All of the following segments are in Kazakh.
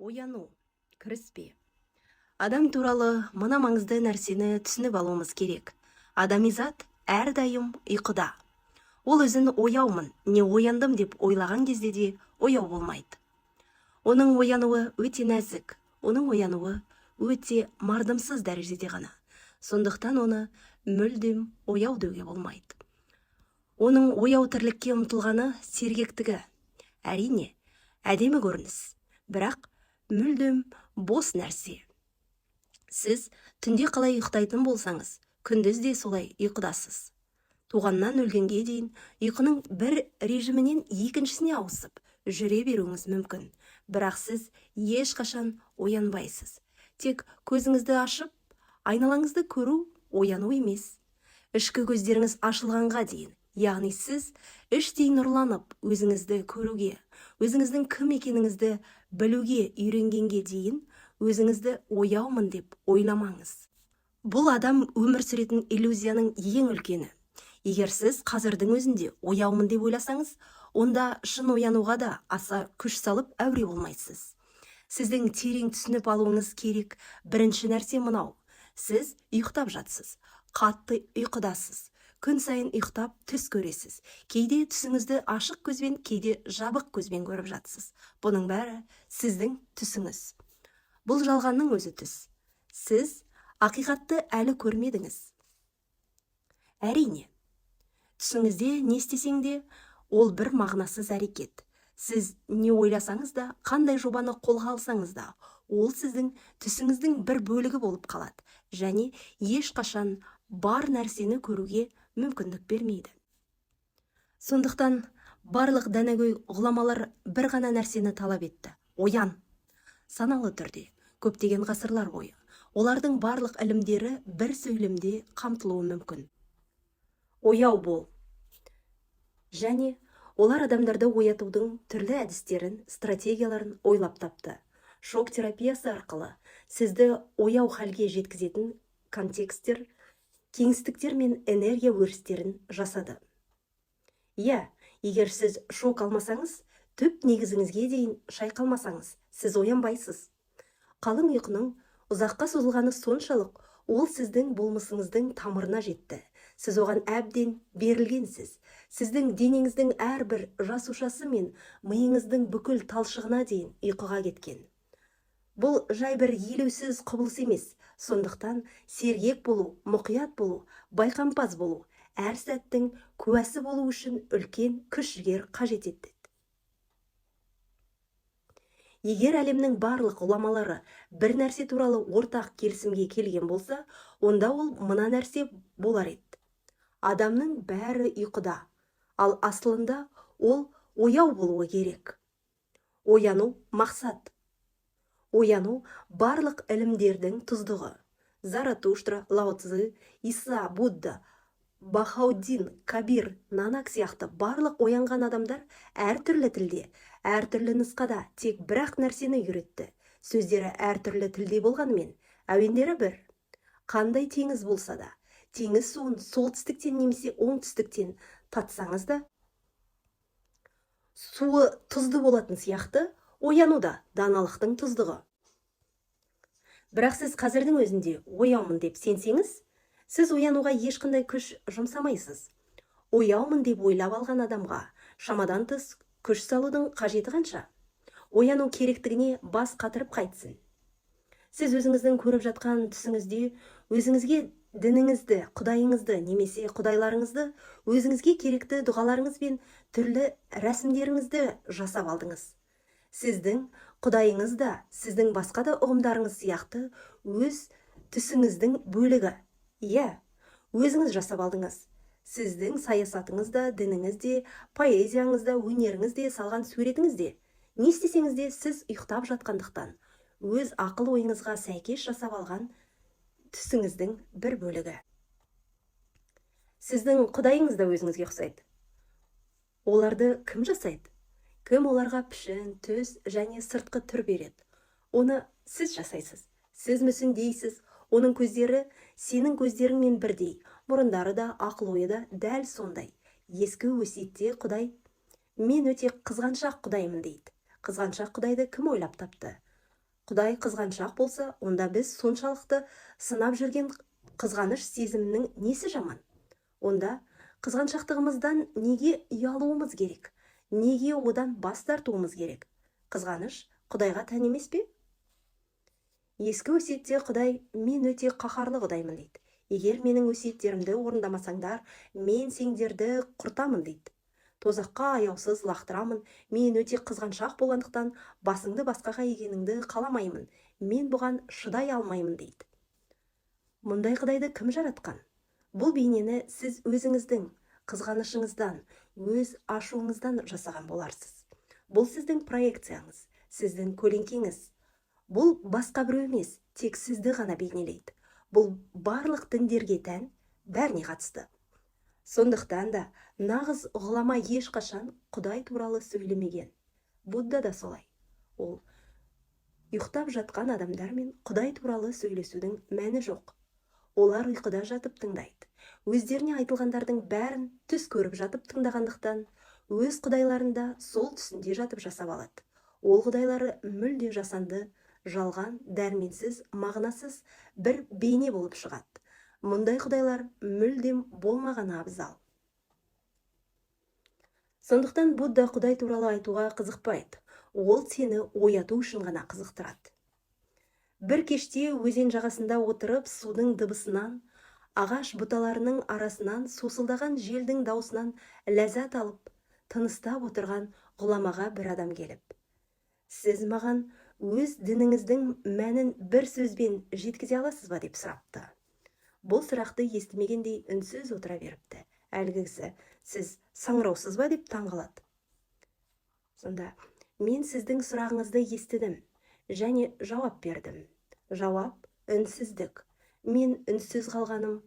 Ояну, кіріспе. Адам туралы мына маңызды нәрсені түсініп алуымыз керек. Адами зат әрдайым ұйқыда. Ол өзін ояумын, не ояндым деп ойлаған кезде де ояу болмайды. Оның оянуы өте нәзік, оның оянуы өте мардымсыз дәрежеде ғана. Сондықтан оны мүлдем ояу деуге болмайды. Оның ояу тірлікке ұмтылғаны сергектігі. Әрине, әдемі көрініс, бірақ мүлдем бос нәрсе. Сіз түнде қалай ұйықтайтын болсаңыз, күндіз де солай ұйқыдасыз. Туғаннан өлгенге дейін ұйқының бір режимінен екіншісіне ауысып жүре беруіңіз мүмкін. Бірақ сіз ешқашан оянбайсыз. Тек көзіңізді ашып, айналаңызды көру ояну емес. Ішкі көздеріңіз ашылғанға дейін, яғни сіз іштей нұрланып өзіңізді көруге, өзіңіздің кім екеніңізді білуге үйренгенге дейін өзіңізді ояумын деп ойламаңыз. Бұл адам өмір сүретін иллюзияның ең үлкені. Егер сіз қазірдің өзінде ояумын деп ойласаңыз, онда шын оянуға да аса күш салып әуре болмайсыз. Сіздің терең түсініп алуыңыз керек бірінші нәрсе мынау. Сіз ұйықтап жатсыз, қатты ұйқыдасыз. Күн сайын ұйықтап түс көресіз. Кейде түсіңізді ашық көзбен, кейде жабық көзбен көріп жатсыз. Бұның бәрі сіздің түсіңіз. Бұл жалғанның өзі түс. Сіз ақиқатты әлі көрмедіңіз. Әрине, түсіңізде не істесең де, ол бір мағынасыз әрекет. Сіз не ойласаңыз да, қандай жобаны қолға алсаңыз да, ол сіздің түсіңіздің бір бөлігі болып қалады. Және ешқашан бар нәрсені көруге мүмкіндік бермейді. Сондықтан барлық дәнегөй ғұламалар бір ғана нәрсені талап етті. Оян. Саналы түрде, көптеген ғасырлар бойы. Олардың барлық ілімдері бір сөйлемде қамтылуы мүмкін. Ояу бол. Және олар адамдарды оятудың түрлі әдістерін, стратегияларын ойлап тапты. Шок терапиясы арқылы сізді ояу халге жеткізетін контекстер, кеңістіктер мен энергия өрістерін жасады. Егер сіз шок алмасаңыз, түп негізіңізге дейін шайқалмасаңыз, сіз оянбайсыз. Қалың ұйқының ұзаққа созылғаны соншалық, ол сіздің болмысыңыздың тамырына жетті. Сіз оған әбден берілгенсіз. Сіздің денеңіздің әрбір жасушасы мен миыңыздың бүкіл талшығына дейін ұйқыға кеткен. Бұл жай бір елеусіз құбылыс емес. Сондықтан сергек болу, мұқият болу, байқампаз болу, әр сәттің куәсі болу үшін үлкен күш-жігер қажет етеді. Егер әлемнің барлық ғұламалары бір нәрсе туралы ортақ келісімге келген болса, онда ол мына нәрсе болар еді. Адамның бәрі ұйқыда, ал асылында ол ояу болуы керек. Ояну мақсат. Ояну барлық ілімдердің тұздығы. Заратуштра, Лао Цзы, Иса, Будда, Бахаудин, Кабир, Нанак сияқты барлық оянған адамдар әртүрлі тілде, әртүрлі нұсқада тек бірақ нәрсені үйретті. Сөздері әртүрлі тілде болғанымен, әуендері бір. Қандай теңіз болса да, теңіз суын солтүстіктен немесе оңтүстіктен татсаңыз да, суы тұзды болатын сияқты, ояну да даналықтың тұздығы. Бірақ сіз қазірдің өзінде ояумын деп сенсеңіз, сіз оянуға ешқандай күш жұмсамайсыз. Ояумын деп ойлап алған адамға шамадан тыс күш салудың қажеті қанша? Ояну керектігіне бас қатырып қайтсын. Сіз өзіңіздің көріп жатқан түсіңізде өзіңізге дініңізді, құдайыңызды немесе құдайларыңызды, өзіңізге керекті дұғаларыңыз бен түрлі рәсімдеріңізді жасап алдыңыз. Сіздің құдайыңыз да, сіздің басқа да ұғымдарыңыз сияқты өз түсіңіздің бөлігі. Өзіңіз жасап алдыңыз. Сіздің саясатыңыз да, дініңіз де, поэзияңыз да, өнеріңіз де, салған суретіңіз де. Не істесеңіз де сіз ұйықтап жатқандықтан, өз ақыл ойыңызға сәйкес жасап алған түсіңіздің бір бөлігі. Сіздің құдайыңыз да өзіңізге ұқсайды. Оларды кім жасайды? Кім оларға пішін, түс және сыртқы түр береді? Оны сіз жасайсыз. Сіз мүсіндейсіз. Оның көздері сенің көздеріңмен бірдей. Мұрындары да, ақыл ойы да дәл сондай. Ескі өсиетте Құдай, мен өте қызғаншақ Құдаймын дейді. Қызғаншақ Құдайды кім ойлап тапты? Құдай қызғаншақ болса, онда біз соншалықты сынап жүрген қызғаныш сезімінің несі жаман? Онда қызғаншақтығымыздан неге ұялуымыз керек? Неге одан бас тартуымыз керек? Қызғаныш Құдайға тән емес пе? Ескі өсиетте Құдай мен өте қаһарлы Құдаймын дейді. Егер менің өсиеттерімді орындамасаңдар, мен сендерді құртамын дейді. Тозаққа аяусыз лақтырамын, мен өте қызғаншақ болғандықтан басыңды басқаға егеніңді қаламаймын, мен бұған шыдай алмаймын дейді. Мұндай Құдайды кім жаратқан? Бұл бейнені сіз өзіңіздің қызғанышыңыздан, өз ашуыңыздан жасаған боларсыз. Бұл сіздің проекцияңыз, сіздің көлеңкеңіз. Бұл басқа біреу емес, тек сізді ғана бейнелейді. Бұл барлық діндерге тән, бәріне қатысты. Сондықтан да нағыз ғұлама ешқашан Құдай туралы сөйлемеген. Будда да солай. Ол ұйықтап жатқан адамдармен Құдай туралы сөйлесудің мәні жоқ. Олар ұйқыда жатып тыңдайды. Өздеріне айтылғандардың бәрін түс көріп жатып тыңдағандықтан, өз құдайларында сол түсінде жатып жасап алады. Ол құдайлары мүлде жасанды, жалған, дәрменсіз, мағынасыз бір бейне болып шығады. Мұндай құдайлар мүлдем болмағаны абзал. Сондықтан Будда Құдай туралы айтуға қызықпайды. Ол сені ояту үшін ғана қызықтырады. Бір кеште өзен жағасында отырып, судың дыбысынан, ағаш бұталарының арасынан, сусылдаған желдің даусынан ләззат алып, тыныстап отырған ғұламаға бір адам келіп: сіз маған өз дініңіздің мәнін бір сөзбен жеткізе аласыз ба деп сұрапты. Бұл сұрақты естімегендей үнсіз отыра беріпті. Әлгі кісі: сіз саңыраусыз ба деп таңғалады. Сонда: мен сіздің сұрағыңызды естідім және жауап бердім. Жауап үнсіздік. Мен үнсіз қалғаным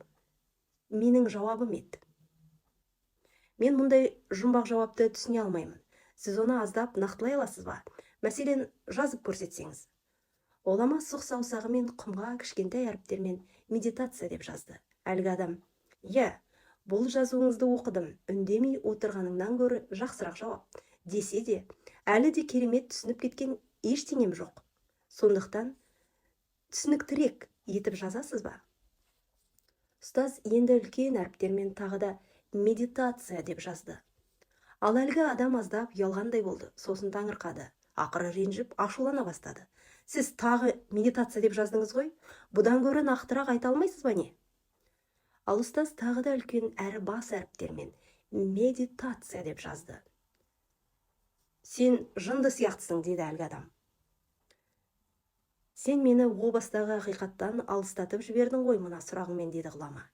менің жауабым еді. Мен мұндай жұмбақ жауапты түсіне алмаймын. Сіз оны аздап нақтылай аласыз ба? Мәселен, жазып көрсетсеңіз. Ғұлама сұқ саусағы мен құмға кішкентай әріптермен медитация деп жазды. Әлгі адам: бұл жазуыңызды оқыдым, үндемей отырғаныңнан гөрі жақсырақ жауап. Десе де, әлі де керемет түсініп кеткен ештеңем жоқ. Сондықтан түсініктірек етіп жазасыз ба? Ұстаз енді үлкен әріптермен тағы да медитация деп жазды. Ал әлгі адам аздап ұялғандай болды, сосын таңырқады. Ақыры ренжіп, ашулана бастады. Сіз тағы медитация деп жаздыңыз ғой? Бұдан гөрі нақтырақ айта алмайсыз ба не? Ал ұстаз тағы да үлкен әрі бас әріптермен медитация деп жазды. Сен жынды сияқтысың, деді әлгі адам. Сен мені о бастағы ақиқаттан алыстатып жібердің ғой мына сұрағыңмен, деді ғұлама.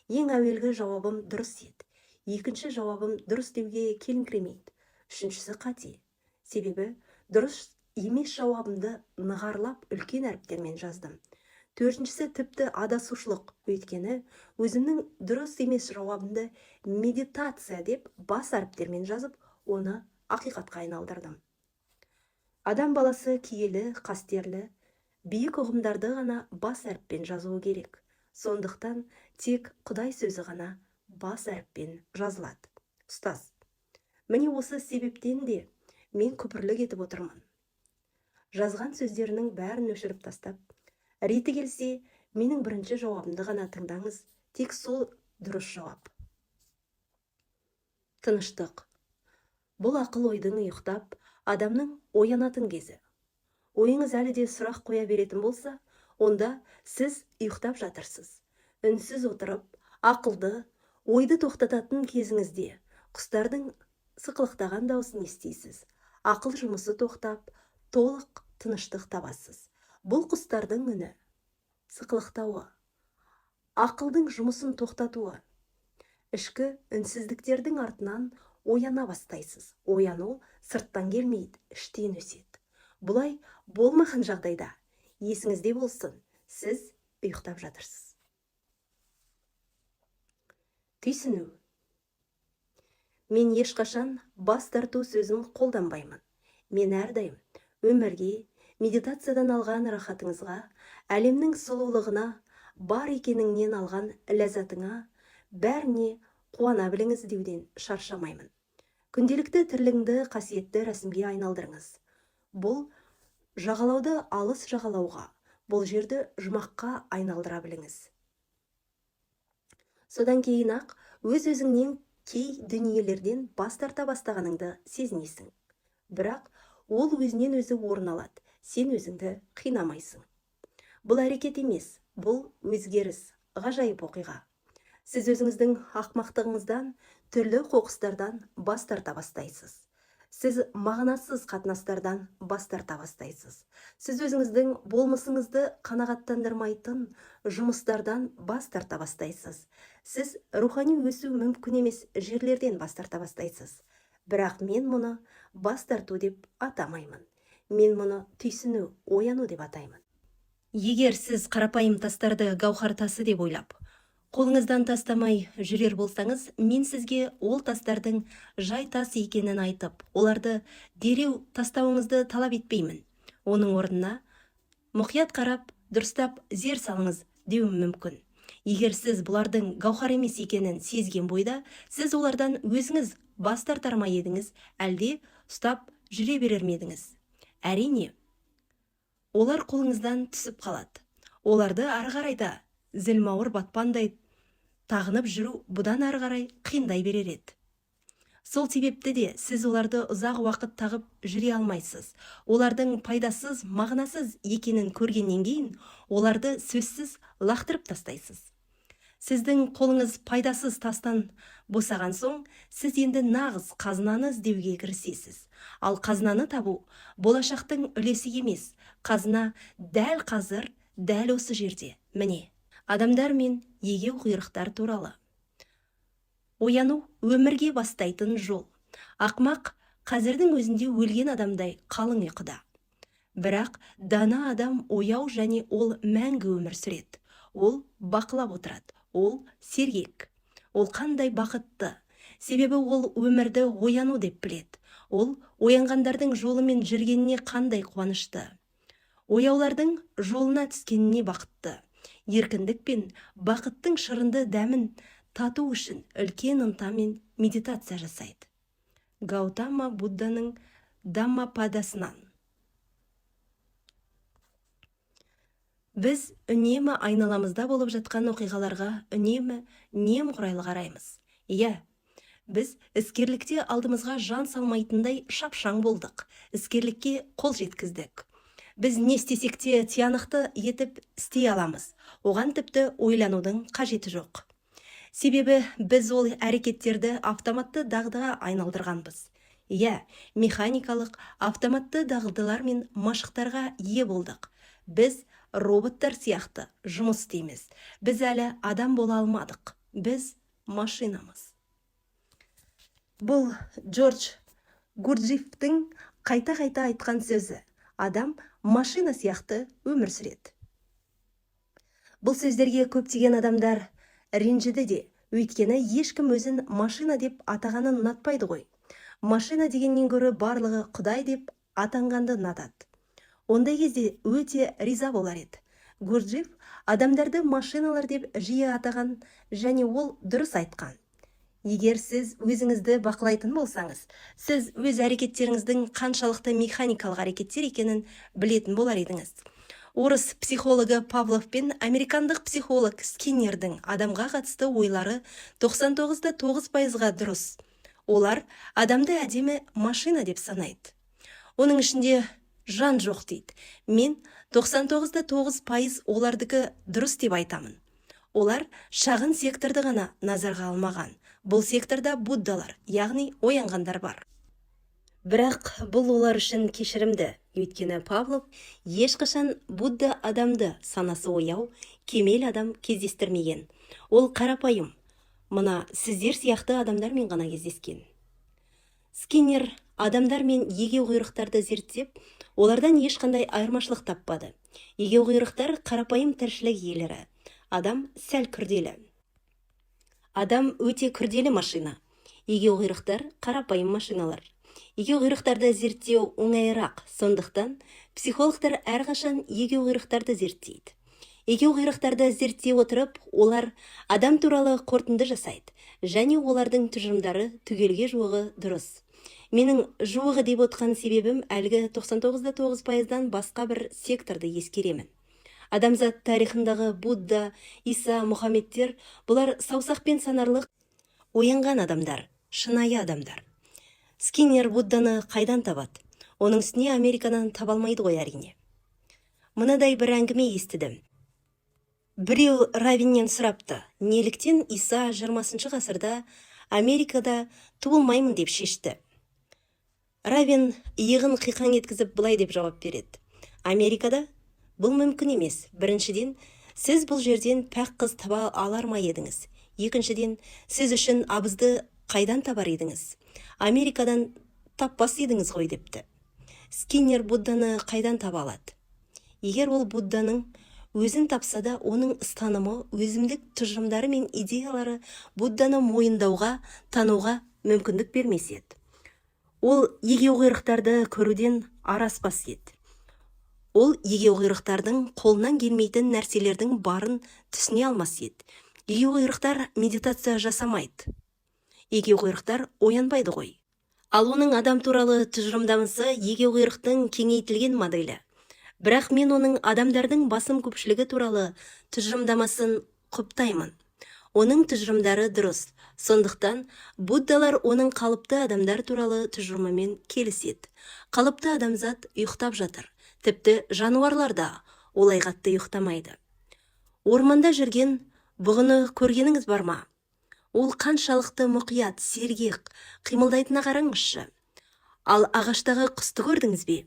Ең әуелгі жауабым дұрыс еді. Екінші жауабым дұрыс деуге келіңкіремейді. Үшіншісі қате. Себебі дұрыс емес жауабымды нығарлап үлкен әріптермен жаздым. Төртіншісі тіпті адасушылық, өйткені өзімнің дұрыс емес жауабымды медитация деп бас әріптермен жазып, оны ақиқатқа айналдырдым. Адам баласы киелі, қастерлі, биік ұғымдарды ғана бас әріппен жазуы керек. Сондықтан тек Құдай сөзі ғана бас әріппен жазылады. Ұстаз: міне осы себептен де мен күпірлік етіп отырмын. Жазған сөздерінің бәрін өшіріп тастап, реті келсе, менің бірінші жауабымды ғана тыңдаңыз, тек сол дұрыс жауап. Тыныштық. Бұл ақыл ойдың ұйықтап, адамның оянатын кезі. Ойыңыз әлі де сұрақ қоя беретін болса, онда сіз ұйықтап жатырсыз. Үнсіз отырып, ақылды, ойды тоқтататын кезіңізде құстардың сықылықтаған дауысын естисіз. Ақыл жұмысы тоқтап, толық тыныштық табасыз. Бұл құстардың үні, сықылықтауы, ақылдың жұмысын тоқтатуы. Ішкі үнсіздіктердің артынан ояна бастайсыз. Ояну сырттан келмейді, іштен өседі. Бұлай болмаған жағдайда есіңізде болсын, сіз ұйықтап жатырсыз. Түйсіну. Мен ешқашан бас тарту сөзін қолданбаймын. Мен әрдайым өмірге, медитациядан алған рахатыңызға, әлемнің сұлулығына, бар екеніңнен алған ләззатыңа, бәріне қуана біліңіз деуден шаршамаймын. Күнделікті тірлігіңді қасиетті рәсімге айналдырыңыз. Бұл жағалауды алыс жағалауға, бұл жерді жұмаққа айналдыра біліңіз. Содан кейін ақ өз-өзіңнен кей дүниелерден бас тарта бастағаныңды сезінесің. Бірақ ол өзінен өзі орын алады, сен өзіңді қинамайсың. Бұл әрекет емес, бұл өзгеріс, ғажайып оқиға. Сіз өзіңіздің ақмақтығыңыздан, түрлі қоқыстардан бас тарта бастайсыз. Сіз мағынасыз қатынастардан бас тарта бастайсыз. Сіз өзіңіздің болмысыңызды қанағаттандырмайтын жұмыстардан бас тарта бастайсыз. Сіз рухани өсу мүмкін емес жерлерден бас тарта бастайсыз. Бірақ мен мұны бас тарту деп атамаймын. Мен мұны түйсіну, ояну деп атаймын. Егер сіз қарапайым тастарды гауһар тасы деп ойлап, қолыңыздан тастамай жүрер болсаңыз, мен сізге ол тастардың жай тас екенін айтып, оларды дереу тастауыңызды талап етпеймін. Оның орнына мұқият қарап, дұрыстап зер салыңыз деуім мүмкін. Егер сіз бұлардың гауһар емес екенін сезген бойда, сіз олардан өзіңіз бас тартар ма едіңіз, әлде ұстап жүре берер ме едіңіз? Әрине, олар қолыңыздан түсіп қалады. Оларды ары қарай да зілмауыр батпандай тағынып жүру бұдан ары қарай қиындай берер еді. Сол себепті де сіз оларды ұзақ уақыт тағып жүре алмайсыз. Олардың пайдасыз, мағынасыз екенін көргеннен кейін, оларды сөзсіз лақтырып тастайсыз. Сіздің қолыңыз пайдасыз тастан босаған соң, сіз енді нағыз қазынаны іздеуге кірісесіз. Ал қазынаны табу болашақтың үлесі емес, қазына дәл қазір, дәл осы жерде. Міне, адамдар мен егеу құйрықтар туралы. Ояну өмірге бастайтын жол. Ақмақ қазірдің өзінде өлген адамдай қалың ұйқыда. Бірақ дана адам ояу және ол мәңгі өмір сүреді. Ол бақылап отырады. Ол сергек. Ол қандай бақытты. Себебі ол өмірді ояну деп біледі. Ол оянғандардың жолымен жүргеніне қандай қуанышты. Ояулардың жолына түскеніне бақытты. Еркіндік пен бақыттың шырынды дәмін тату үшін үлкен ынтамен медитация жасайды. Гаутама Будданың Даммападасынан. Біз үнемі айналамызда болып жатқан оқиғаларға үнемі немқұрайлы қараймыз. Иә, біз іскерлікте алдымызға жан салмайтындай шапшаң болдық. Іскерлікке қол жеткіздік. Біз не істесек те тиянақты етіп істей аламыз. Оған тіпті ойланудың қажеті жоқ. Себебі біз ол әрекеттерді автоматты дағдыға айналдырғанбыз. Иә, механикалық автоматты дағдылар мен машықтарға ие болдық. Біз роботтар сияқты жұмыс істейміз. Біз әлі адам бола алмадық. Біз машинамыз. Бұл Джордж Гурджиевтің қайта-қайта айтқан сөзі. Адам машина сияқты өмір сүреді. Бұл сөздерге көптеген адамдар ренжіді де, өйткені ешкім өзін машина деп атағанын ұнатпайды ғой. Машина дегеннен гөрі барлығы Құдай деп атанғанды ұнатады. Ондай кезде өте риза болар еді. Гурджиев адамдарды машиналар деп жиі атаған, және ол дұрыс айтқан. Егер сіз өзіңізді бақылайтын болсаңыз, сіз өз әрекеттеріңіздің қаншалықты механикалық әрекеттер екенін білетін болар едіңіз. Орыс психологы Павлов пен американдық психолог Скиннердің адамға қатысты ойлары 99.9%-ға дұрыс. Олар адамды әдемі машина деп санайды. Оның ішінде жан жоқ дейді. Мен 99.9% олардікі дұрыс деп айтамын. Олар шағын секторды ғана назарға алмаған. Бұл секторда буддалар, яғни оянғандар бар. Бірақ бұл олар үшін кешірімді. Өйткені Павлов ешқашан Будда адамды санасы ояу, кемел адам кездестірмеген. Ол қарапайым. Мына сіздер сияқты адамдармен ғана кездескен. Скиннер адамдар мен егеу құйрықтарды зерттеп, олардан ешқандай айырмашылық таппады. Егеу құйрықтар қарапайым тіршілік иелері. Адам сәл күрделі. Адам өте күрделі машина. Егеу құйрықтар қарапайым машиналар. Егеу құйрықтарды зерттеу оңайырақ, сондықтан психологтар әрқашан егеу құйрықтарды зерттейді. Егеу құйрықтарды зерттей отырып, олар адам туралы қорытынды жасайды, және олардың тұжырымдары түгелге жуығы дұрыс. Менің жуығы деп отқан себебім әлгі 99,9%-дан басқа бір секторды ескеремін. Адамзат тарихындағы Будда, Иса, Мұхаммедтер бұлар саусақпен санарлық оянған адамдар, шынайы адамдар. Скиннер Будданы қайдан табады? Оның үстіне Америкадан таба алмайды ғой әрине. Мынадай бір әңгіме естідім. Біреу раввиннен сұрапты, неліктен Иса 20 ғасырда Америкада туылмаймын деп шешті. Раввин иығын қиқаң еткізіп былай деп жауап береді. Америкада бұл мүмкін емес. Біріншіден, сіз бұл жерден пәк қыз таба алар ма едіңіз? Екіншіден, сіз үшін абызды қайдан табар едіңіз? Америкадан таппас едіңіз ғой депті. Скиннер Будданы қайдан таба алады? Егер ол Будданың өзін тапса да, оның ұстанымы, өзімдік тұжырымдары мен идеялары Будданы мойындауға, тануға мүмкіндік бермес еді. Ол егеуқұйрықтарды көруден араспас еді. Ол егеуқұйрықтардың қолынан келмейтін нәрселердің барын түсіне алмас еді. Егеуқұйрықтар медитация жасамайды. Егеуқұйрықтар оянбайды ғой. Ал оның адам туралы тұжырымдамасы егеуқұйрықтың кеңейтілген моделі. Бірақ мен оның адамдардың басым көпшілігі туралы тұжырымдамасын құптаймын. Оның тұжырымдары дұрыс. Сондықтан буддалар оның қалыпты адамдар туралы тұжырымымен келіседі. Қалыпты адамзат ұйықтап жатыр. Тіпті жануарлар да олай қатты ұйықтамайды. Орманда жүрген бұғыны көргеніңіз бар ма? Ол қаншалықты мұқият, сергек, қимылдайтынына қараңызшы. Ал ағаштағы құсты көрдіңіз бе?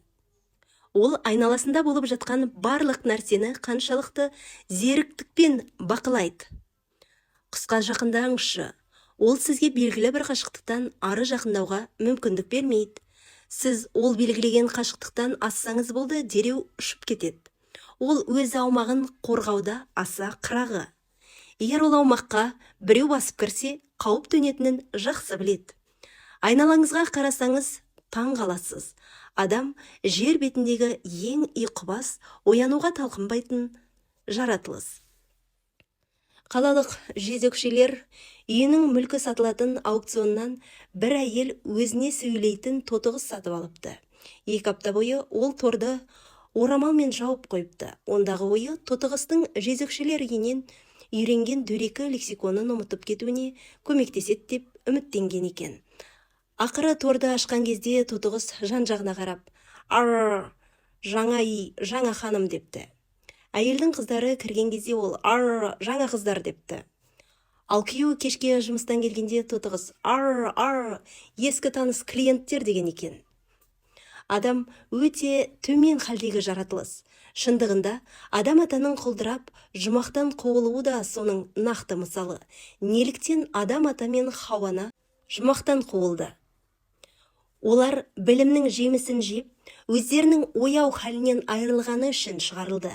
Ол айналасында болып жатқан барлық нәрсені қаншалықты зеріктікпен бақылайды. Құсқа жақындаңызшы. Ол сізге белгілі бір қашықтықтан ары жақындауға мүмкіндік бермейді. Сіз ол белгілеген қашықтықтан ассаңыз болды, дереу ұшып кетеді. Ол өз аумағын қорғауда аса қырағы. Егер ол аумаққа біреу басып кірсе, қауіп төнетінін жақсы біледі. Айналаңызға қарасаңыз, таң қаласыз. Адам жер бетіндегі ең ұйқыбас, оянуға талпынбайтын жаратылыс. Қалалық жезөкшелер үйінің мүлкі сатылатын аукционнан бір әйел өзіне сөйлейтін тотығыз сатып алыпты. 2 апта бойы ол торды орамалмен жауып қойыпты. Ондағы ойы тотығыздың жезөкшелер үйінен үйренген дөрекі лексиконын ұмытып кетуіне көмектеседі деп үміттенген екен. Ақыры торды ашқан кезде тотығыз жан-жағына қарап, «Ар, жаңа үй, жаңа ханым» депті. Әйелдің қыздары кірген кезде ол «Ар, жаңа қыздар» депті. Ал күйеуі кешке жұмыстан келгенде тотығыз «Ар, ескі таныс клиенттер» деген екен. Адам өте төмен халдегі жаратылыс. Шындығында адам атаның құлдырап, жұмақтан қуылуы да соның нақты мысалы. Неліктен адам ата мен Хауаны жұмақтан қуылды? Олар білімнің жемісін жеп, өздерінің ояу халінен айырылғаны үшін шығарылды.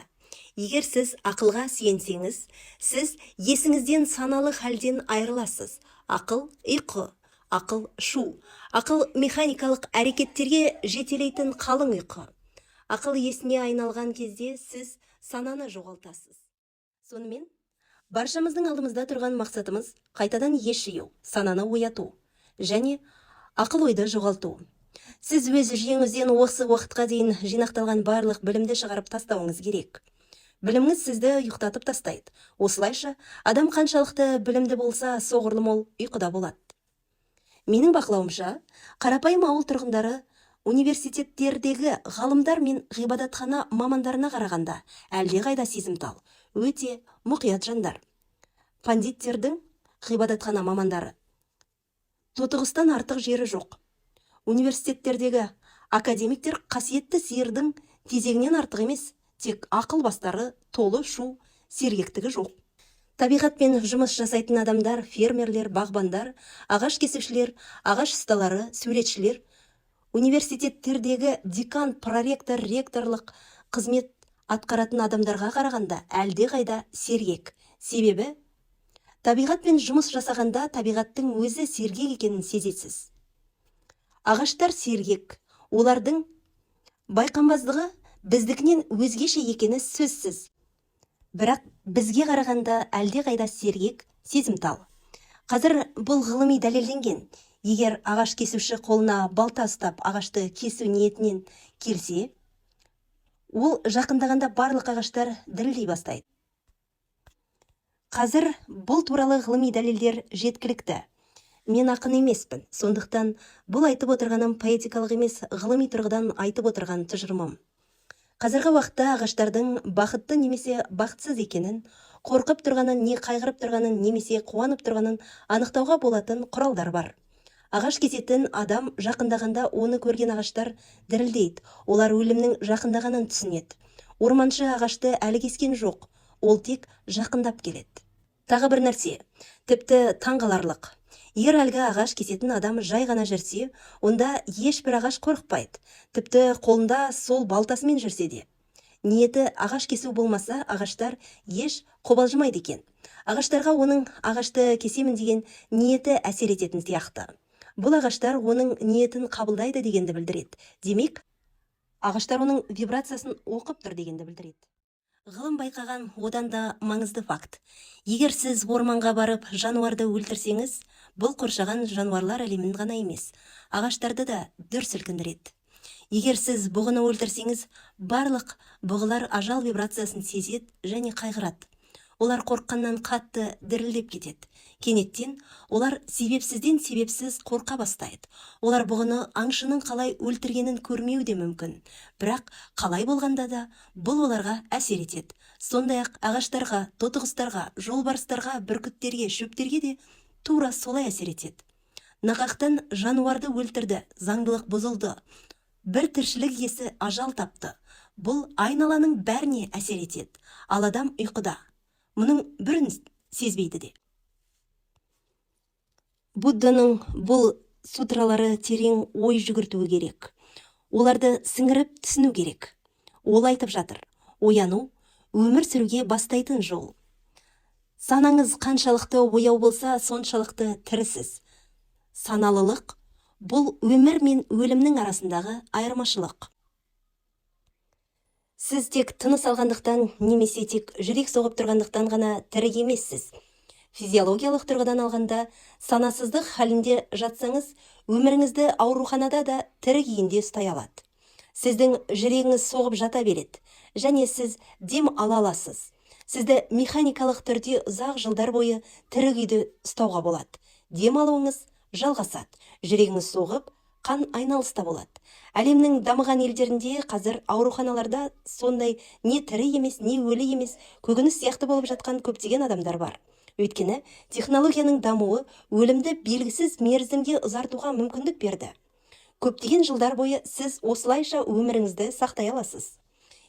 Егер сіз ақылға сүйенсеңіз, сіз есіңізден саналы халден айырыласыз. Ақыл ұйқы, ақыл шу, ақыл механикалық әрекеттерге жетелейтін қалың ұйқы. Ақыл есіне айналған кезде сіз сананы жоғалтасыз. Сонымен, баршамыздың алдымызда тұрған мақсатымыз қайтадан ес жию, сананы ояту және ақыл ойды жоғалту. Сіз өз жүйеңізден осы уақытқа дейін жинақталған барлық білімді шығарып тастауыңыз керек. Біліміңіз сізді ұйықтатып тастайды. Осылайша, адам қаншалықты білімді болса, соғұрлым ол ұйқыда болады. Менің бақылауымша, қарапайым ауыл тұрғындары университеттердегі ғалымдар мен ғибадатхана мамандарына қарағанда әлдеқайда сезімтал, өте мұқият жандар. Пандиттердің ғибадатхана мамандары тотығыстан артық жері жоқ. Университеттердегі академиктер қасиетті сиырдың тезегінен артық емес, тек ақыл бастары толы шу, сергектігі жоқ. Табиғатпен жұмыс жасайтын адамдар, фермерлер, бағбандар, ағаш кесушілер, ағаш ұсталары, суретшілер, университеттердегі декан, проректор, ректорлық қызмет атқаратын адамдарға қарағанда әлдеқайда сергек. Себебі табиғатпен жұмыс жасағанда табиғаттың өзі сергек екенін сезесіз. Ағаштар сергек, олардың байқамбаздығы біздікінен өзгеше екені сөзсіз. Бірақ бізге қарағанда әлдеқайда сергек, сезімтал. Қазір бұл ғылыми дәлелденген. Егер ағаш кесуші қолына балта ұстап ағашты кесу ниетінен келсе, ол жақындағанда барлық ағаштар дірілдей бастайды. Қазір бұл туралы ғылыми дәлелдер жеткілікті. Мен ақын емеспін, сондықтан бұл айтып отырғаным поэтикалық емес, ғылыми тұрғыдан айтып отырған тұжырымым. Қазіргі уақытта ағаштардың бақытты немесе бақытсыз екенін, қорқып тұрғанын, не қайғырып тұрғанын, немесе қуанып тұрғанын анықтауға болатын құралдар бар. Ағаш кесетін адам жақындағанда оны көрген ағаштар дірілдейді, олар өлімнің жақындағанын түсінеді. Орманшы ағашты әлі кескен жоқ, ол тек жақындап келеді. Тағы бір нәрсе, тіпті таңғаларлық. Егер әлгі ағаш кесетін адам жай ғана жүрсе, онда ешбір ағаш қорықпайды. Тіпті қолында сол балтасымен жүрсе де. Ниеті ағаш кесу болмаса, ағаштар еш қобалжымайды екен. Ағаштарға оның ағашты кесемін деген ниеті әсер ететін сияқты. Бұл ағаштар оның ниетін қабылдайды дегенді білдіреді. Демек, ағаштар оның вибрациясын оқып тұр дегенді білдіреді. Ғылым байқаған одан да маңызды факт. Егер сіз орманға барып жануарды өлтірсеңіз, бұл қоршаған жануарлар әлемін ғана емес, ағаштарды да дүр сілкіндіреді. Егер сіз бұғыны өлтірсеңіз, барлық бұғылар ажал вибрациясын сезеді және қайғырады. Олар қорыққаннан қатты дірілдеп кетеді. Кенеттен олар себепсізден себепсіз қорқа бастайды. Олар бұғыны аңшының қалай өлтіргенін көрмеуі де мүмкін. Бірақ қалай болғанда да бұл оларға әсер етеді. Сондай-ақ ағаштарға, тотықұстарға, жолбарыстарға, бүркіттерге, шөптерге де тура солай әсер етеді. Нақақтан жануарды өлтірді, заңдылық бұзылды. Бір тіршілік иесі ажал тапты. Бұл айналаның бәріне әсер етеді. Ал адам ұйқыда. Мұның бірін сезбейді де. Будданың бұл сутралары терең ой жүгіртуі керек. Оларды сіңіріп түсіну керек. Ол айтып жатыр, ояну өмір сүруге бастайтын жол. Санаңыз қаншалықты ояу болса, соншалықты тірісіз. Саналылық бұл өмір мен өлімнің арасындағы айырмашылық. Сіз тек тыныс алғандықтан немесе тек жүрек соғып тұрғандықтан ғана тірі емессіз. Физиологиялық тұрғыдан алғанда, санасыздық халінде жатсаңыз, өміріңізді ауруханада да тірі күйінде ұстай алады. Сіздің жүрегіңіз соғып жата береді, және сіз дем ала аласыз. Сізді механикалық түрде ұзақ жылдар бойы тірі күйде ұстауға болады. Дем алуыңыз жалғасады, жүрегіңіз соғып, қан айналыста болады. Әлемнің дамыған елдерінде қазір ауруханаларда сондай не тірі емес, не өлі емес, көгініс сияқты болып жатқан көптеген адамдар бар. Өйткені технологияның дамуы өлімді белгісіз мерзімге ұзартуға мүмкіндік берді. Көптеген жылдар бойы сіз осылайша өміріңізді сақтай аласыз.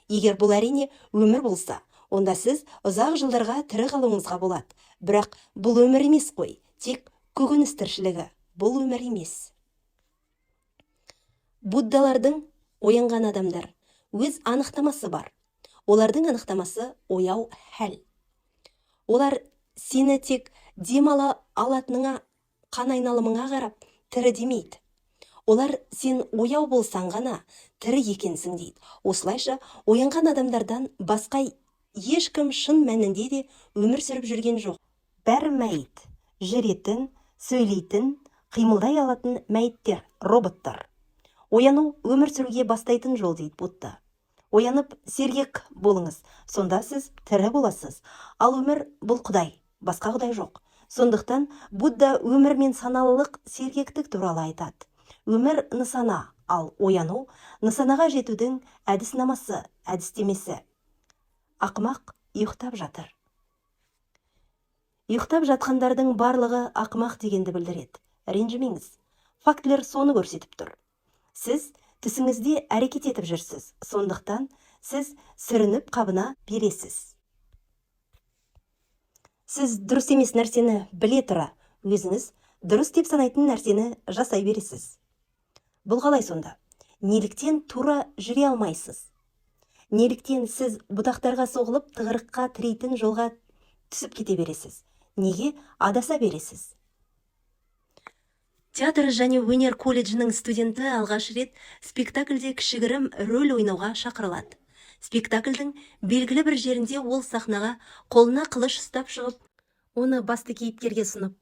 Егер бұл әрине өмір болса, онда сіз ұзақ жылдарға тірі қалуыңызға болады. Бірақ бұл өмір емес қой, тек көгініс тіршілігі. Бұл өмір емес. Буддалардың оянған адамдар өз анықтамасы бар. Олардың анықтамасы ояу хәл. Олар сені тек демала алатыныңа, қан айналымыңа қарап тірі демейді. Олар сен ояу болсаң ғана тірі екенсің дейді. Осылайша оянған адамдардан басқа ешкім шын мәнінде де өмір сүріп жүрген жоқ. Бәрі мәйіт, жүретін, сөйлейтін, қимылдай алатын мәйіттер, роботтар. Ояну өмір сүруге бастайтын жол дейді Будда. Оянып сергек болыңыз, сонда сіз тірі боласыз. Ал өмір бұл Құдай, басқа Құдай жоқ. Сондықтан Будда өмір мен саналылық сергектік туралы айтады. Өмір нысана, ал ояну нысанаға жетудің әдіснамасы, әдістемесі. Ақымақ ұйықтап жатыр. Ұйықтап жатқандардың барлығы ақымақ дегенді білдіреді. Ренжімеңіз. Фактілер соны көрсетіп тұр. Сіз түсіңізде әрекет етіп жүрсіз. Сондықтан сіз сүрініп қабына бересіз. Сіз дұрыс емес нәрсені біле тұра, өзіңіз дұрыс деп санайтын нәрсені жасай бересіз. Бұл қалай сонда? Неліктен тура жүре алмайсыз? Неліктен сіз бұтақтарға соғылып тығырыққа тірейтін жолға түсіп кете бересіз? Неге адаса бересіз? Театр және өнер колледжінің студенті алғаш рет спектакльде кішігірім рөл ойнауға шақырылады. Спектакльдің белгілі бір жерінде ол сахнаға қолына қылыш ұстап шығып, оны басты кейіпкерге сұнып: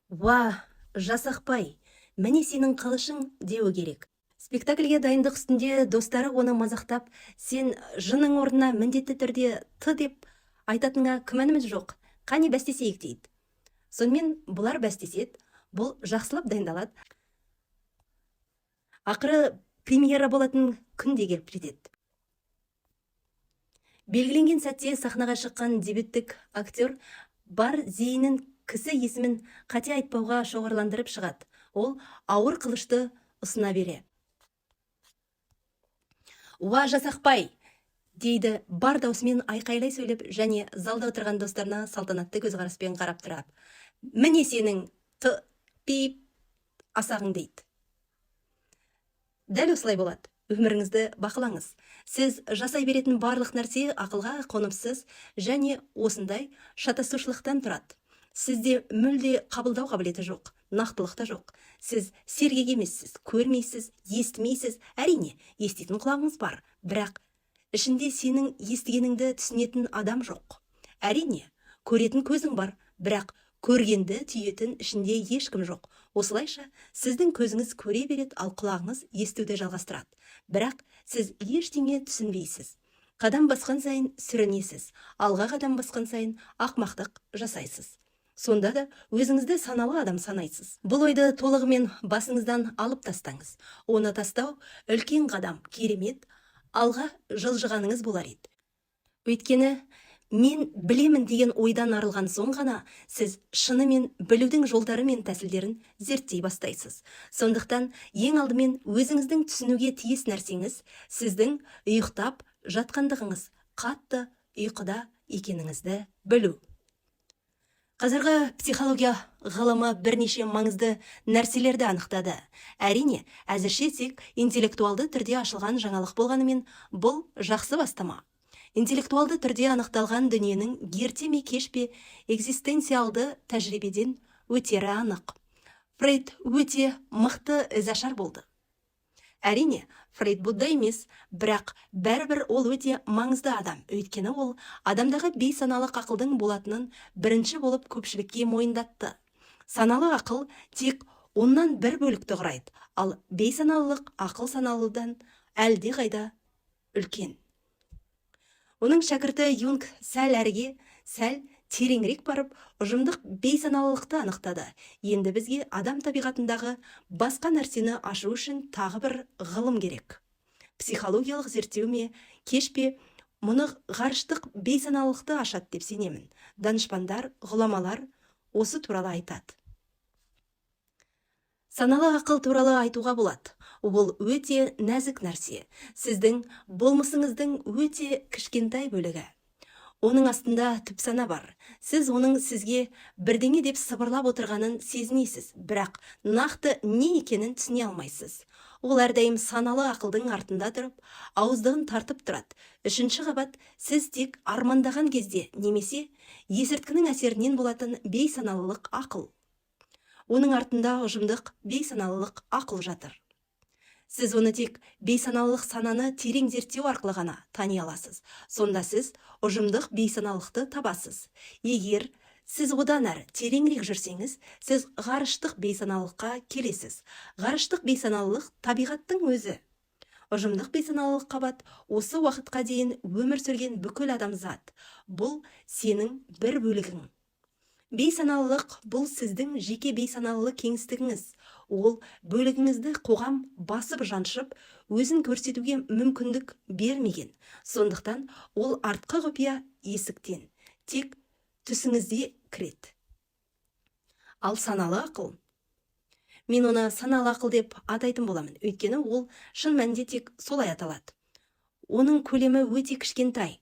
«Ва, жасақпай, міне сенің қылышың деу керек. Спектакльге дайындық үстінде достары оны мазақтап, сен жының орнына міндетті түрде «т» деп айтатынға күмәніміз жоқ, қане бәстесейік дейді. Сонымен бұлар бәстеседі, бұл жақсылап дайындалады. Ақыры премьера болатын күн де келіп жетеді. Белгіленген сәтте сахнаға шыққан дебюттік актер бар зейінін кісі есімін қате айтпауға шоғырландырып шығады. Ол ауыр қылышты ұсына бере. «Уа жасақпай!» дейді бар даусымен айқайлай сөйлеп және залда отырған достарына салтанатты көзқараспен қарап тұрап. «Міне сенің пип асағың» дейді. Дәл осылай болады. Өміріңізді бақылаңыз. Сіз жасай беретін барлық нәрсе ақылға қонымсыз және осындай шатасушылықтан тұрады. Сізде мүлде қабылдау қабілеті жоқ, нақтылықта жоқ. Сіз сергек емессіз, көрмейсіз, естімейсіз. Әрине, еститін құлағыңыз бар, бірақ ішінде сенің естігеніңді түсінетін адам жоқ. Әрине, көретін көзің бар, бірақ көргенді түйетін ішінде ешкім жоқ. Осылайша, сіздің көзіңіз көре береді, ал құлағыңыз естуді жалғастырады. Бірақ сіз ештеңе түсінбейсіз. Қадам басқан сайын сүрінесіз, алға қадам басқан сайын ақмақтық жасайсыз. Сонда да өзіңізді саналы адам санайсыз. Бұл ойды толығымен басыңыздан алып тастаңыз. Оны тастау үлкен қадам, керемет, алға жылжығаныңыз болар еді. Өйткені мен білемін деген ойдан арылған соң ғана сіз шынымен білудің жолдары мен тәсілдерін зерттей бастайсыз. Сондықтан ең алдымен өзіңіздің түсінуге тиіс нәрсеңіз сіздің ұйықтап жатқандығыңыз, қатты ұйқыда екеніңізді білу. Қазіргі психология ғылымы бірнеше маңызды нәрселерді анықтады. Әрине, әзірше тек интеллектуалды түрде ашылған жаңалық болғанымен, бұл жақсы бастама. Интеллектуалды түрде анықталған дүниенің ерте ме кеш пе экзистенциалды тәжірибеден өтері анық. Фрейд өте мықты ізашар болды. Әрине, Фрейд Будда емес, бірақ бәрібір ол өте маңызды адам. Өйткені ол адамдағы бейсаналық ақылдың болатынын бірінші болып көпшілікке мойындатты. Саналы ақыл тек оннан бір бөлікті құрайды, ал бейсаналылық ақыл саналыдан әлде қайда үлкен. Оның шәкірті Юнг сәл әріге, сәл тереңірек барып, ұжымдық бейсаналылықты анықтады. Енді бізге адам табиғатындағы басқа нәрсені ашу үшін тағы бір ғылым керек. Психологиялық зерттеу ме, кеш пе, мұны ғарыштық бейсаналылықты ашады деп сенемін. Данышпандар, ғұламалар осы туралы айтады. Саналы ақыл туралы айтуға болады. Ол өте нәзік нәрсе. Сіздің болмысыңыздың өте кішкентай бөлігі. Оның астында түпсана бар. Сіз оның сізге бірдеңе деп сыбырлап отырғанын сезінесіз, бірақ нақты не екенін түсіне алмайсыз. Ол әрдайым саналы ақылдың артында тұрып, ауыздығын тартып тұрады. Үшінші қабат, сіз тек армандаған кезде немесе есірткінің әсерінен болатын бейсаналылық ақыл. Оның артында ұжымдық бейсаналылық ақыл жатыр. Сіз оны тек бейсаналылық сананы терең зерттеу арқылы ғана тани аласыз. Сонда сіз ұжымдық бейсаналылықты табасыз. Егер сіз одан әрі тереңірек жүрсеңіз, сіз ғарыштық бейсаналылыққа келесіз. Ғарыштық бейсаналылық табиғаттың өзі. Ұжымдық бейсаналылық қабат осы уақытқа дейін өмір сүрген бүкіл адамзат. Бұл сенің бір бөлігің. Бейсаналылық бұл сіздің жеке бейсаналылық кеңістігіңіз. Ол бөлігіңізді қоғам басып жаншып, өзін көрсетуге мүмкіндік бермеген. Сондықтан ол артқы құпия есіктен, тек түсіңізде кіреді. Ал саналы ақыл. Мен оны саналы ақыл деп атайтын боламын. Өйткені ол шын мәнінде тек солай аталады. Оның көлемі өте кішкентай.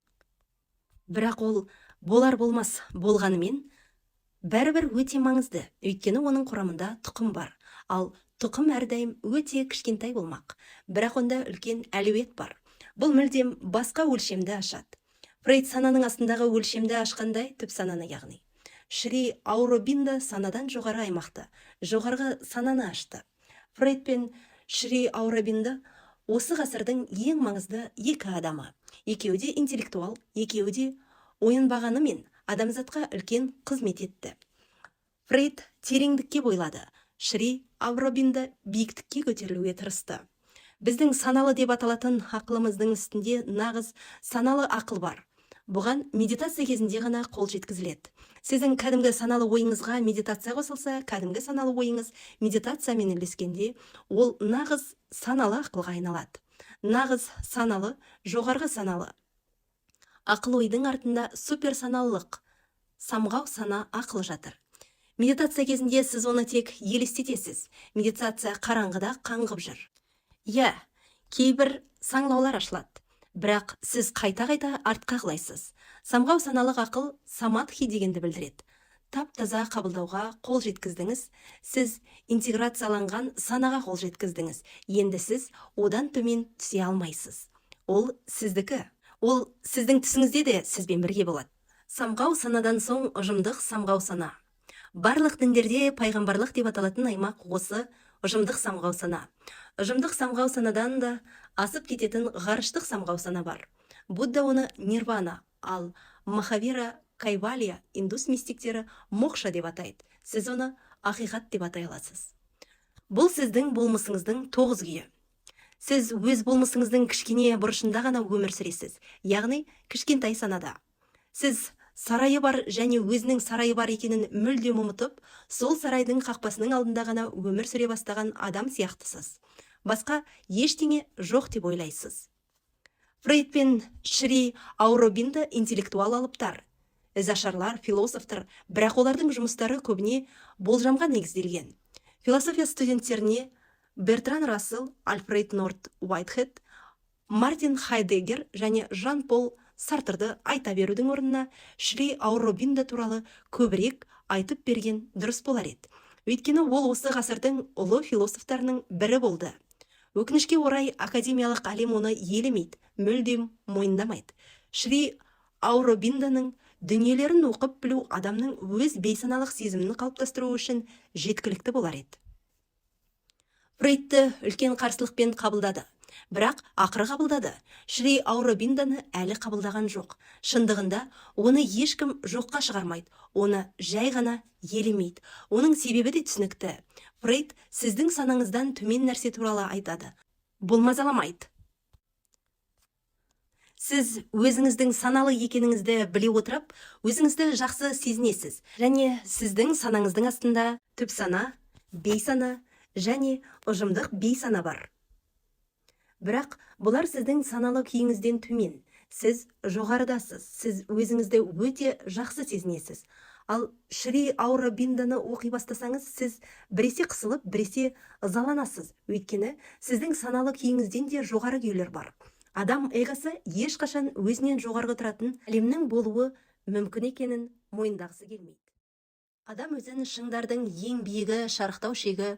Бірақ ол болар болмас болғанымен, бәрібір өте маңызды, өйткені оның құрамында тұқым бар. Ал тұқым әрдайым өте кішкентай болмақ. Бірақ онда үлкен әлеует бар. Бұл мүлдем басқа өлшемді ашады. Фрейд сананың астындағы өлшемді ашқандай түп сананы яғни. Шри Ауробинда санадан жоғары аймақты, жоғарғы сананы ашты. Фрейд пен Шри Ауробинда осы ғасырдың ең маңызды екі адамы. Екеуі де интеллектуал, екеуі де ойынбағанымен адамзатқа үлкен қызмет етті. Фрейд тереңдікке бойлады. Шри Ауробинда биіктікке көтерілуге тырысты. Біздің саналы деп аталатын ақылымыздың үстінде нағыз саналы ақыл бар. Бұған медитация кезінде ғана қол жеткізіледі. Сіздің кәдімгі саналы ойыңызға медитация қосылса, кәдімгі саналы ойыңыз медитациямен үйлескенде, ол нағыз саналы ақылға айналады. Нағыз саналы, жоғарғы саналы. Ақыл ойдың артында супер саналылық, самғау сана ақыл жатыр. Медитация кезінде сіз оны тек елестетесіз. Медитация қараңғыда қаңғып жүр. Иә, кейбір саңлаулар ашылады. Бірақ сіз қайта-қайта артқа құлайсыз. Самғау саналық ақыл самадхи дегенді білдіреді. Тап-таза қабылдауға қол жеткіздіңіз. Сіз интеграцияланған санаға қол жеткіздіңіз. Енді сіз одан төмен түсе алмайсыз. Ол сіздікі. Ол сіздің түсіңізде де сізбен бірге болады. Самғау санадан соң ұжымдық самғау сана. Барлық діндерде пайғамбарлық деп аталатын аймақ осы ұжымдық самғау сана. Ұжымдық самғау санадан да асып кететін ғарыштық самғау сана бар. Будда оны нирвана, ал Махавира Кайвалия индус мистиктері мокша деп атайды. Сіз оны ақиқат деп атай аласыз. Бұл сіздің болмысыңыздың 9 күйі. Сіз өз болмысыңыздың кішкене бұрышында ғана өмір сүресіз, яғни кішкентай санада. Сіз сарайы бар және өзінің сарайы бар екенін мүлдем ұмытып, сол сарайдың қақпасының алдында ғана өмір сүре бастаған адам сияқтысыз. Басқа ештеңе жоқ деп ойлайсыз. Фрейд пен Шри Ауробинда интеллектуал алыптар, ізашарлар, философтар, бірақ олардың жұмыстары көбіне болжамға негізделген. Философия студенттеріне Бертран Рассел, Альфред Норт Уайтхед, Мартин Хайдеггер және Жан-Пол Сартрды айта берудің орнына Шри Ауробинда туралы көбірек айтып берген дұрыс болар еді. Өйткені ол осы ғасырдың ұлы философтарының бірі болды. Өкінішке орай академиялық әлем оны елемейді, мүлдем мойындамайды. Шри Ауробинданың дүниелерін оқып білу адамның өз бейсаналық сезімін қалыптастыру үшін жеткілікті болар еді. Фрейдті үлкен қарсылықпен қабылдады. Бірақ ақыры қабылдады. Шри Ауробинданы әлі қабылдаған жоқ. Шындығында оны ешкім жоққа шығармайды. Оны жай ғана елемейді. Оның себебі де түсінікті. Фрейд сіздің санаңыздан төмен нәрсе туралы айтады. Бұл мазаламайды. Сіз өзіңіздің саналы екеніңізді біле отырып, өзіңізді жақсы сезінесіз. Және сіздің санаңыздың астында түп сана, бейсана және ұжымдық бейсана бар. Бірақ бұлар сіздің саналы күйіңізден төмен. Сіз жоғарыдасыз. Сіз өзіңізді өте жақсы сезінесіз. Ал Шри Ауробинданы оқи бастасаңыз, сіз біресе қысылып, біресе ызаланасыз. Өйткені сіздің саналы күйіңізден де жоғары күйлер бар. Адам эгосы ешқашан өзінен жоғарғы тұратын әлемнің болуы мүмкін екенін мойындағысы келмейді. Адам өзін шыңдардың ең биігі, шарықтау шегі,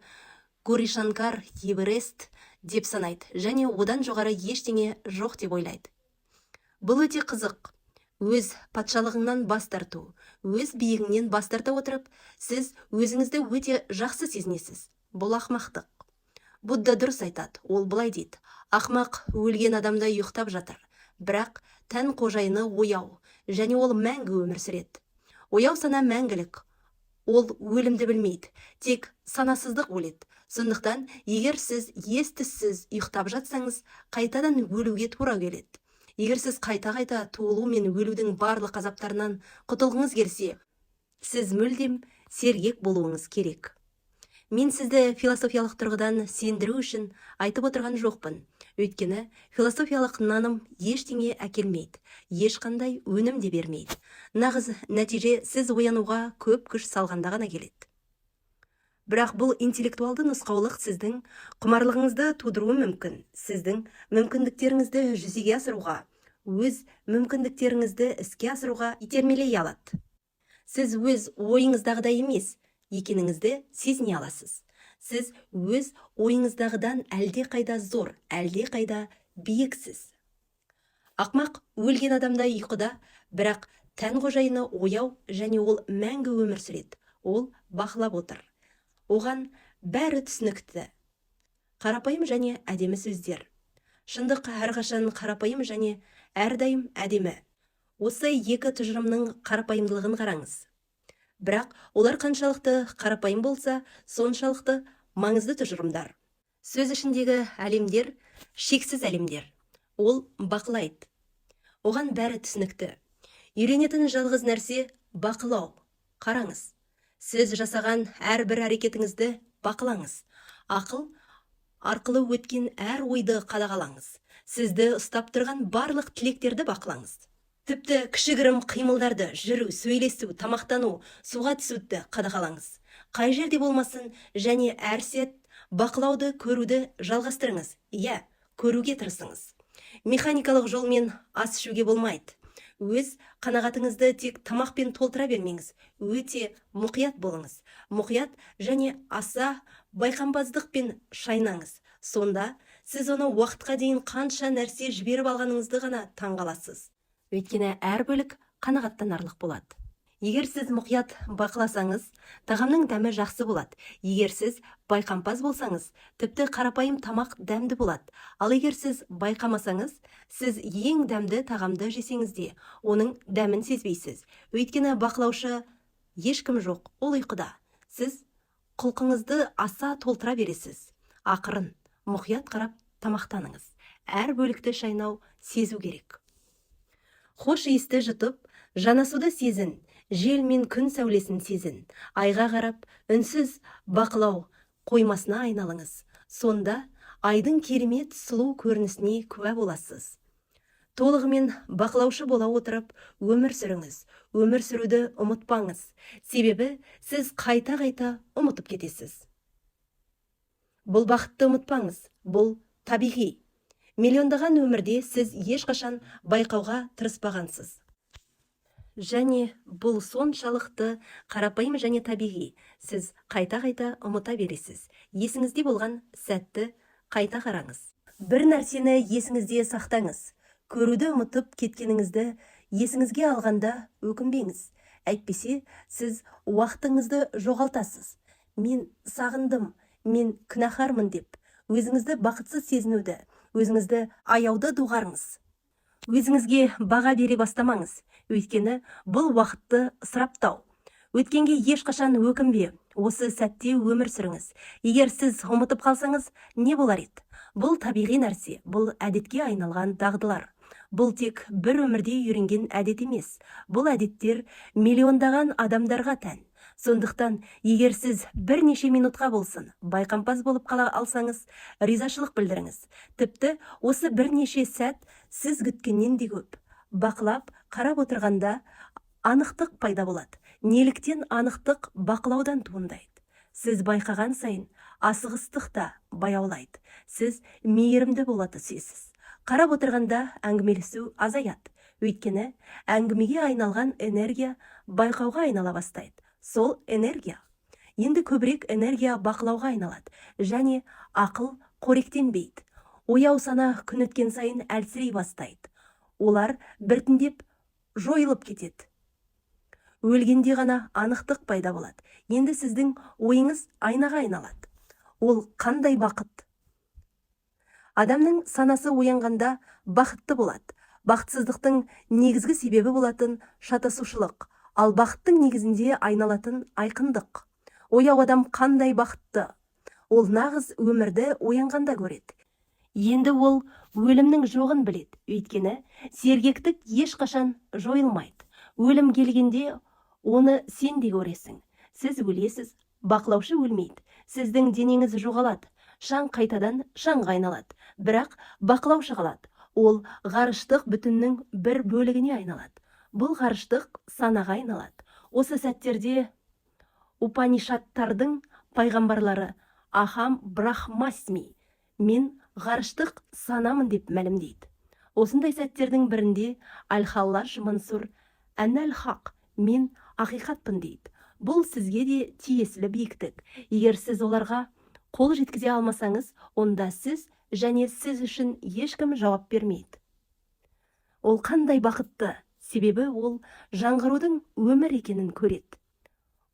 Горишанкар, Эверест деп санайды, және одан жоғары ештеңе жоқ деп ойлайды. Бұл өте қызық. Өз патшалығыңнан бас тарту, өз биігіңнен бас тарта отырып, сіз өзіңізді өте жақсы сезінесіз. Бұл ақмақтық. Будда дұрыс айтады. Ол былай дейді: ақмақ өлген адамда ұйықтап жатыр, бірақ тән қожайыны ояу, және ол мәңгі өмір сүреді. Ояу сана мәңгілік. Ол өлімді білмейді, тек санасыздық өледі. Сондықтан, егер сіз ес-түссіз ұйықтап жатсаңыз, қайтадан өлуге тура келеді. Егер сіз қайта-қайта туылу мен өлудің барлық азаптарынан құтылғыңыз келсе, сіз мүлдем сергек болуыңыз керек. Мен сізді философиялық тұрғыдан сендіру үшін айтып отырған жоқпын. Өйткені философиялық наным ештеңе әкелмейді, ешқандай өнім де бермейді. Нағыз нәтиже сіз оянуға көп күш салғанда ғана келеді. Бірақ бұл интеллектуалды нұсқаулық сіздің құмарлығыңызды тудыруы мүмкін. Сіздің мүмкіндіктеріңізді жүзеге асыруға, өз мүмкіндіктеріңізді іске асыруға итермелей алады. Сіз өз ойыңыздағыдай емес екеніңізді сезіне аласыз. Сіз өз ойыңыздағыдан әлде қайда зор, әлде қайда биіксіз. Ақмақ өлген адамда ұйқыда, бірақ тән қожайыны ояу, және ол мәңгі өмір сүреді. Ол бақылап отыр. Оған бәрі түсінікті. Қарапайым және әдемі сөздер. Шындық әрқашан қарапайым және әрдайым әдемі. Осы екі тұжырымның қарапайымдылығын қараңыз. Бірақ олар қаншалықты қарапайым болса, соншалықты маңызды тұжырымдар. Сөз ішіндегі әлемдер шексіз әлемдер. Ол бақылайды. Оған бәрі түсінікті. Үйренетін жалғыз нәрсе бақылау. Қараңыз. Сіз жасаған әрбір әрекетіңізді бақылаңыз. Ақыл арқылы өткен әр ойды қадағалаңыз. Сізді ұстап тұрған барлық тілектерді бақылаңыз. Тіпті кішігірім қимылдарды, жүру, сөйлесу, тамақтану, суға түсуді қадағалаңыз. Қай жерде болмасын және әр сәт бақылауды, көруді жалғастырыңыз. Көруге тырысыңыз. Механикалық жолмен ас ішуге болмайды. Өз қанағатыңызды тек тамақпен толтыра бермеңіз. Өте мұқият болыңыз. Мұқият және аса байқампаздықпен шайнаңыз. Сонда сіз оны уақытқа дейін қанша нәрсе жіберіп алғаныңызды ғана таңғаласыз. Өйткені әр бөлік қанағаттанарлық болады. Егер сіз мұқият бақыласаңыз, тағамның дәмі жақсы болады. Егер сіз байқампаз болсаңыз, тіпті қарапайым тамақ дәмді болады. Ал егер сіз байқамасаңыз, сіз ең дәмді тағамды жесеңіз де, оның дәмін сезбейсіз. Өйткені бақылаушы ешкім жоқ, ол ұйқыда. Сіз құлқыңызды аса толтыра бересіз. Ақырын, мұқият қарап тамақтаныңыз. Әр бөлікті шайнау сезу керек. Хош иісті жұтып, жанасуды сезін. Жел мен күн сәулесін сезін. Айға қарап, үнсіз бақылау қоймасына айналыңыз. Сонда айдың керемет сұлу көрінісіне куә боласыз. Толығымен бақылаушы бола отырып, өмір сүріңіз. Өмір сүруді ұмытпаңыз. Себебі сіз қайта-қайта ұмытып кетесіз. Бұл бақытты ұмытпаңыз. Бұл табиғи. Миллиондаған өмірде сіз ешқашан байқауға тырыспағансыз. Және бұл соншалықты қарапайым және табиғи. Сіз қайта-қайта ұмыта бересіз. Есіңізде болған сәтті қайта қараңыз. Бір нәрсені есіңізде сақтаңыз. Көруді ұмытып кеткеніңізді есіңізге алғанда өкінбеңіз. Әйтпесе, сіз уақытыңызды жоғалтасыз. Мен сағындым, мен күнәһармын деп, өзіңізді бақытсыз сезінуді, өзіңізді аяуды доғарыңыз. Өзіңізге баға бере бастамаңыз. Өйткені бұл уақытты ысыраптау. Өткенге ешқашан өкінбе. Осы сәтте өмір сүріңіз. Егер сіз ұмытып қалсаңыз, не болар еді? Бұл табиғи нәрсе, бұл әдетке айналған дағдылар. Бұл тек бір өмірде үйренген әдет емес. Бұл әдеттер миллиондаған адамдарға тән. Сондықтан, егер сіз бірнеше минутқа болсын байқампаз болып қала алсаңыз, ризашылық білдіріңіз. Тіпті осы бірнеше сәт сіз күткеннен де көп. Бақылап, қарап отырғанда анықтық пайда болады. Неліктен анықтық бақылаудан туындайды. Сіз байқаған сайын асығыстық та баяулайды. Сіз мейірімді болады түсесіз. Қарап отырғанда әңгімелесу азаяды. Өйткені әңгімеге айналған энергия байқауға айнала бастайды. Сол энергия енді көбірек энергия бақылауға айналады. Және ақыл қоректенбейді. Ояу сана күн өткен сайын әлсірей бастайды. Олар біртіндеп жойылып кетеді. Өлгенде ғана анықтық пайда болады. Енді сіздің ойыңыз айнаға айналады. Ол қандай бақыт? Адамның санасы оянғанда бақытты болады. Бақытсыздықтың негізгі себебі болатын шатасушылық, ал бақыттың негізінде айналатын айқындық. Ояу адам қандай бақытты? Ол нағыз өмірді оянғанда көреді. Енді ол өлімнің жоғын біледі. Өйткені сергектік ешқашан жойылмайды. Өлім келгенде оны сен де көресің. Сіз өлесіз, бақылаушы өлмейді. Сіздің денеңіз жоғалады. Шаң қайтадан шаңға айналады. Бірақ бақылаушы қалады. Ол ғарыштық бүтіннің бір бөлігіне айналады. Бұл ғарыштық санаға айналады. Осы сәттерде Упанишадтардың пайғамбарлары Ахам Брахмасми, мен ғарыштық санамын деп мәлімдейді. Осындай сәттердің бірінде Аль-Халлаж Мансур Ән-әл-Хақ, мен ақиқатпын дейді. Бұл сізге де тиесілі биіктік. Егер сіз оларға қол жеткізе алмасаңыз, онда сіз және сіз үшін ешкім жауап бермейді. Ол қандай бақытты? Себебі ол жаңғырудың өмір екенін көреді.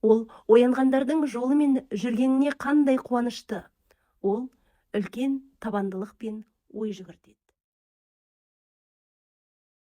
Ол оянғандардың жолымен жүргеніне қандай қуанышты. Ол үлкен табандылықпен ой жүгіртеді.